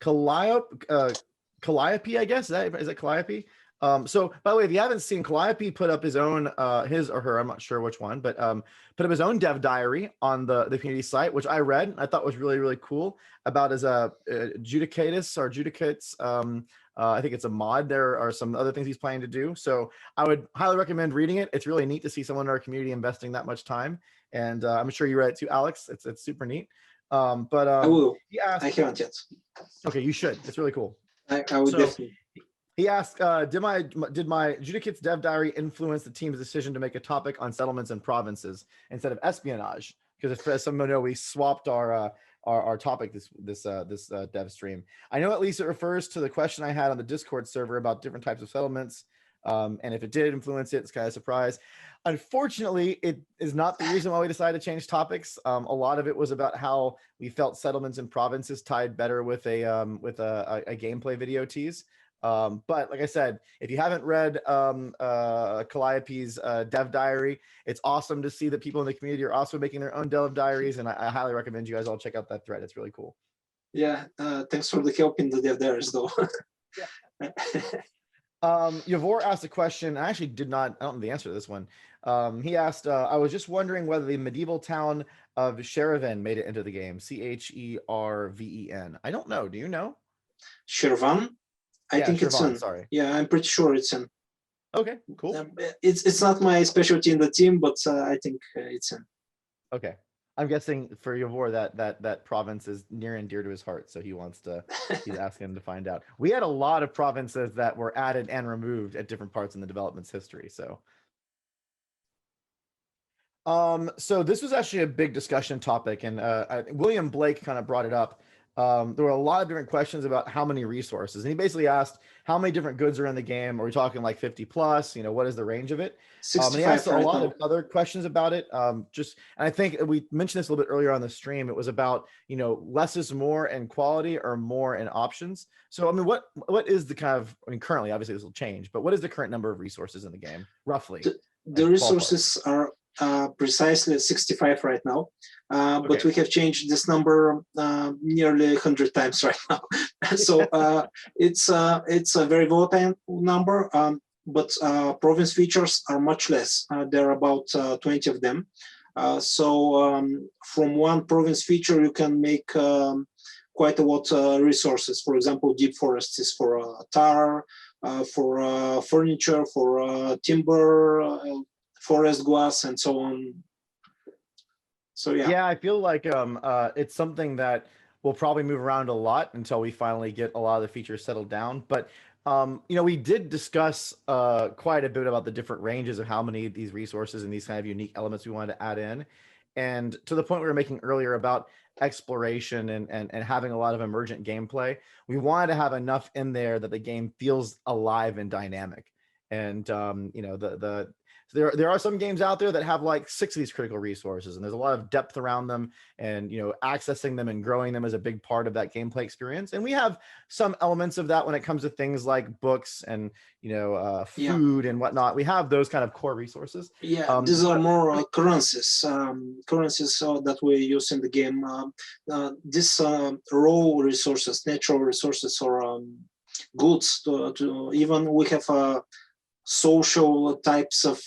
Calliope, I guess, is it Calliope? So by the way, if you haven't seen, Calliope put up his own, his or her, I'm not sure which one, but put up his own dev diary on the community site, which I read, I thought was really, really cool, about his Judicatus or Judicates. I think it's a mod. There are some other things he's planning to do. So I would highly recommend reading it. It's really neat to see someone in our community investing that much time. And I'm sure you read it too, Alex. It's super neat. I will. He asked, I haven't yet. Okay, you should. It's really cool. I will definitely. He asked, did my Judicate's dev diary influence the team's decision to make a topic on settlements and provinces instead of espionage? Because as some of you know, we swapped our topic this dev stream. I know at least it refers to the question I had on the Discord server about different types of settlements. And if it did influence it, it's kind of a surprise. Unfortunately, it is not the reason why we decided to change topics. A lot of it was about how we felt settlements and provinces tied better with a gameplay video tease. But like I said, if you haven't read Calliope's dev diary, it's awesome to see that people in the community are also making their own dev diaries, and I highly recommend you guys all check out that thread. It's really cool. Yeah, thanks for the help in the dev diaries, though. Yeah. Yavor asked a question. I actually I don't know the answer to this one. He asked, I was just wondering whether the medieval town of Sheraven made it into the game. Cherven. I don't know. Do you know? Sheraven? I think it's in. Sorry. Yeah, I'm pretty sure it's in. Okay, cool. It's not my specialty in the team, but I think it's in. Okay. I'm guessing for Yavor that province is near and dear to his heart, so he's asking him to find out. We had a lot of provinces that were added and removed at different parts in the development's history. So this was actually a big discussion topic, and William Blake kind of brought it up. There were a lot of different questions about how many resources, and he basically asked how many different goods are in the game. Are we talking like 50 plus? What is the range of it? And he asked a lot of other questions about it. And I think we mentioned this a little bit earlier on the stream. It was about, less is more in quality or more in options. So, I mean, what is the kind of, currently, obviously this will change, but what is the current number of resources in the game, roughly? The resources are precisely 65 right now, but we have changed this number nearly 100 times right now. So it's a very volatile number, but province features are much less. There are about 20 of them. So from one province feature, you can make quite a lot of resources. For example, deep forest is for tar, for furniture, for timber, forest glass, and so on. So yeah, I feel like it's something that will probably move around a lot until we finally get a lot of the features settled down. But we did discuss quite a bit about the different ranges of how many of these resources and these kind of unique elements we wanted to add in, and to the point we were making earlier about exploration and having a lot of emergent gameplay, we wanted to have enough in there that the game feels alive and dynamic. And there are some games out there that have like 6 of these critical resources, and there's a lot of depth around them, and accessing them and growing them is a big part of that gameplay experience. And we have some elements of that when it comes to things like books and food and whatnot. We have those kind of core resources. Yeah, these are more currencies that we use in the game. These raw resources, natural resources, or goods. To even we have social types of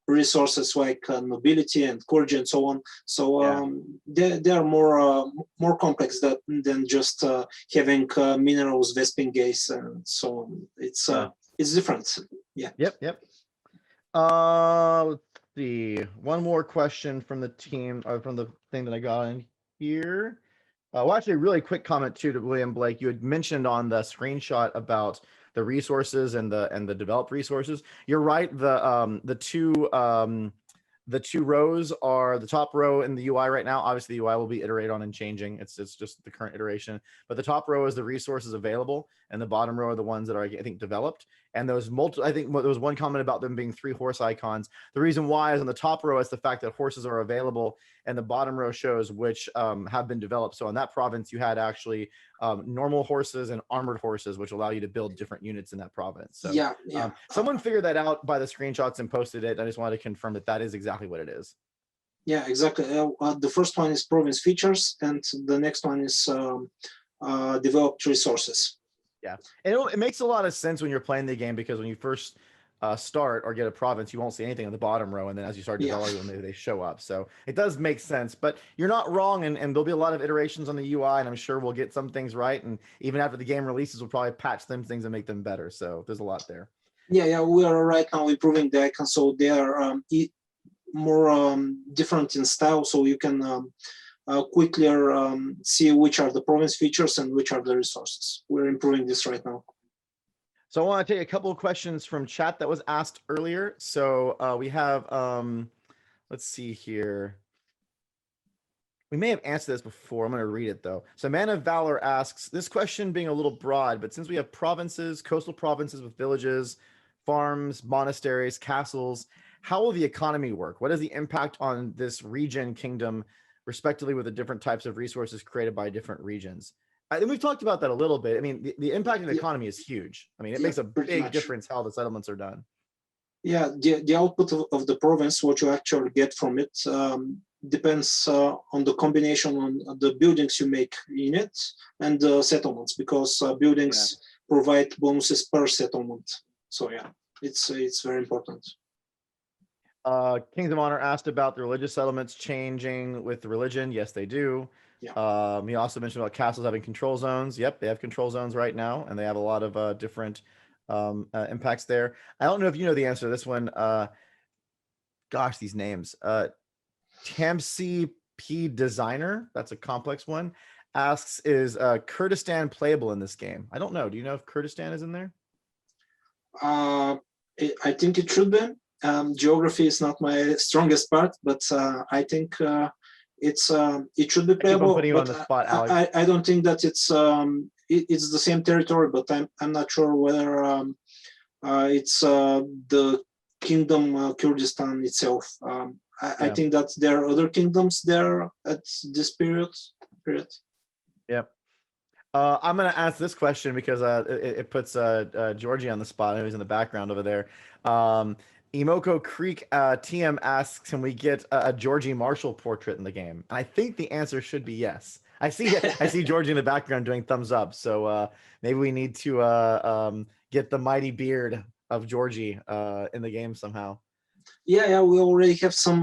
resources like nobility and clergy and so on. So they are more complex than just having minerals, Vespin gas, and so on. It's different. Yeah. Yep. Let's see. One more question from the team, or from the thing that I got in here. Well, actually, a really quick comment too to William Blake. You had mentioned on the screenshot about the resources and the developed resources. You're right. The two rows are the top row in the UI right now. Obviously, the UI will be iterated on and changing. It's just the current iteration. But the top row is the resources available, and the bottom row are the ones that are, I think, developed. And those I think there was one comment about them being 3 horse icons. The reason why is on the top row is the fact that horses are available, and the bottom row shows which have been developed. So in that province, you had actually normal horses and armored horses, which allow you to build different units in that province. So yeah. someone figured that out by the screenshots and posted it. I just wanted to confirm that that is exactly what it is. Yeah, exactly. The first one is province features, and the next one is developed resources. Yeah, and it makes a lot of sense when you're playing the game, because when you first start or get a province, you won't see anything on the bottom row, and then as you start developing them, they show up. So it does make sense, but you're not wrong, and there'll be a lot of iterations on the UI, and I'm sure we'll get some things right, and even after the game releases, we'll probably patch them things and make them better. So there's a lot there. Yeah, we are right now improving the icons, so they are more different in style, so you can quickly see which are the province features and which are the resources. We're improving this right now. So I want to take a couple of questions from chat that was asked earlier. So we have, let's see here. We may have answered this before. I'm going to read it though. So Man of Valor asks, this question being a little broad, but since we have provinces, coastal provinces with villages, farms, monasteries, castles, how will the economy work? What is the impact on this region, kingdom, respectively, with the different types of resources created by different regions? I think we've talked about that a little bit. I mean, the impact on the economy is huge. I mean, it makes a big difference how the settlements are done. Yeah, the output of the province, what you actually get from it, depends on the combination on the buildings you make in it and the settlements, because buildings provide bonuses per settlement. So yeah, it's very important. Kings of Honor asked about the religious settlements changing with the religion. Yes, they do. Yeah. He also mentioned about castles having control zones. Yep, they have control zones right now, and they have a lot of different impacts there. I don't know if you know the answer to this one. Gosh, these names. Tamsi P Designer, that's a complex one, asks, is Kurdistan playable in this game? I don't know. Do you know if Kurdistan is in there? I think it should be. Geography is not my strongest part, but I think it should be playable. Putting you on the spot, Alex. I don't think that it's the same territory, but I'm not sure whether it's the kingdom Kurdistan itself. I think that there are other kingdoms there at this period. Yep. I'm going to ask this question because it puts Georgie on the spot, who's in the background over there. Emoko Creek TM asks, can we get a Georgie Marshall portrait in the game? And I think the answer should be yes. I see Georgie in the background doing thumbs up. So maybe we need to get the mighty beard of Georgie in the game somehow. Yeah, we already have some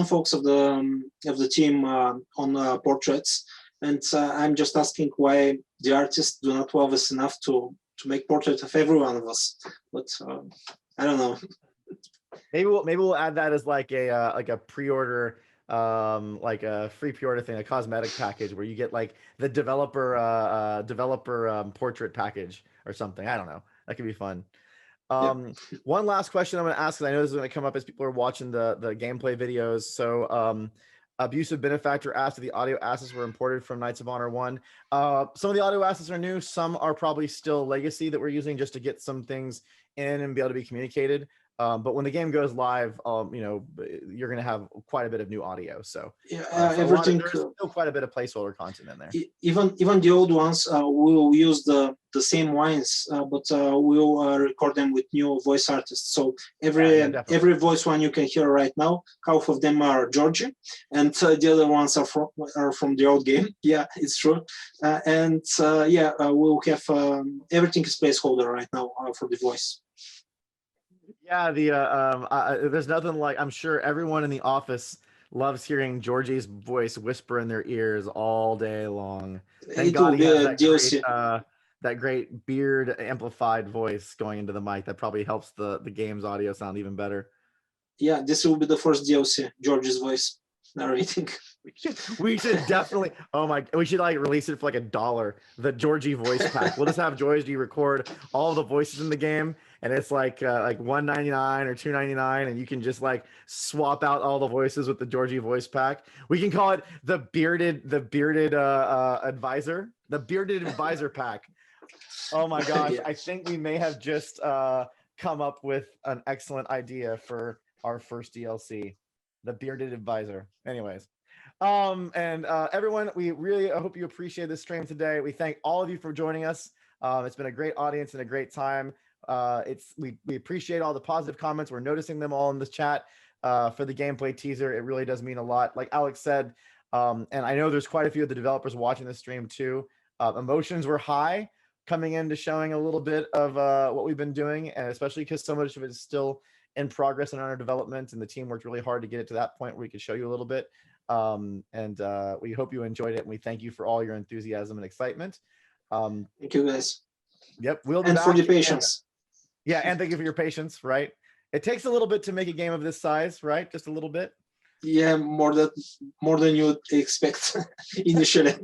folks of the team on portraits, and I'm just asking why the artists do not love us enough to make portraits of every one of us. But I don't know. Maybe we'll add that as like a pre-order, like a free pre-order thing, a cosmetic package where you get like the developer portrait package or something. I don't know. That could be fun. One last question I'm going to ask, because I know this is going to come up as people are watching the gameplay videos. So Abusive Benefactor asked if the audio assets were imported from Knights of Honor 1. Some of the audio assets are new. Some are probably still legacy that we're using just to get some things in and be able to be communicated. But when the game goes live, you're going to have quite a bit of new audio. So everything. There's still quite a bit of placeholder content in there. Even the old ones, we'll use the same lines, but we'll record them with new voice artists. So every voice one you can hear right now, half of them are Georgie, and the other ones are from the old game. Yeah, it's true. We'll have everything is placeholder right now for the voice. Yeah, there's nothing like, I'm sure everyone in the office loves hearing Georgie's voice whisper in their ears all day long. Thank God he has that great beard amplified voice going into the mic. That probably helps the game's audio sound even better. Yeah, this will be the first DLC, Georgie's voice. narrating. We should definitely. Oh my! We should like release it for like $1. The Georgie voice pack. We'll just have Georgie record all the voices in the game, and it's like $1.99 or $2.99, and you can just like swap out all the voices with the Georgie voice pack. We can call it the bearded advisor, the bearded advisor pack. Oh my gosh! Yeah. I think we may have just come up with an excellent idea for our first DLC, the bearded advisor. Anyways. Everyone, we really hope you appreciate this stream today. We thank all of you for joining us. It's been a great audience and a great time. We appreciate all the positive comments. We're noticing them all in the chat for the gameplay teaser. It really does mean a lot. Like Alex said, and I know there's quite a few of the developers watching this stream too. Emotions were high coming into showing a little bit of what we've been doing, and especially because so much of it is still in progress and under development, and the team worked really hard to get it to that point where we could show you a little bit. We hope you enjoyed it, and we thank you for all your enthusiasm and excitement. Thank you, guys. Yep, we'll be and back. for the patience. And thank you for your patience. Right, it takes a little bit to make a game of this size, right? Just a little bit. Yeah, more than you would expect initially.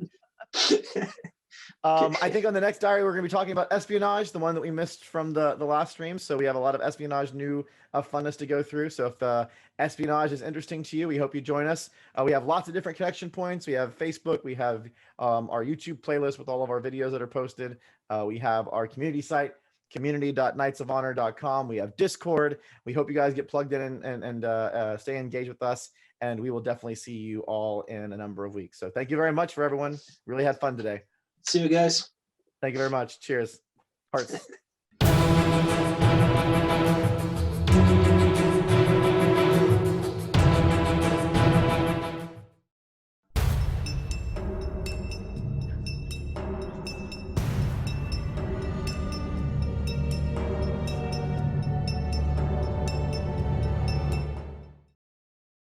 I think on the next diary, we're going to be talking about espionage, the one that we missed from the last stream. So we have a lot of espionage new funness to go through. So if espionage is interesting to you, we hope you join us. We have lots of different connection points. We have Facebook. We have our YouTube playlist with all of our videos that are posted. We have our community site, community.knightsofhonor.com. We have Discord. We hope you guys get plugged in and stay engaged with us. And we will definitely see you all in a number of weeks. So thank you very much for everyone. Really had fun today. See you guys. Thank you very much. Cheers. Hearts.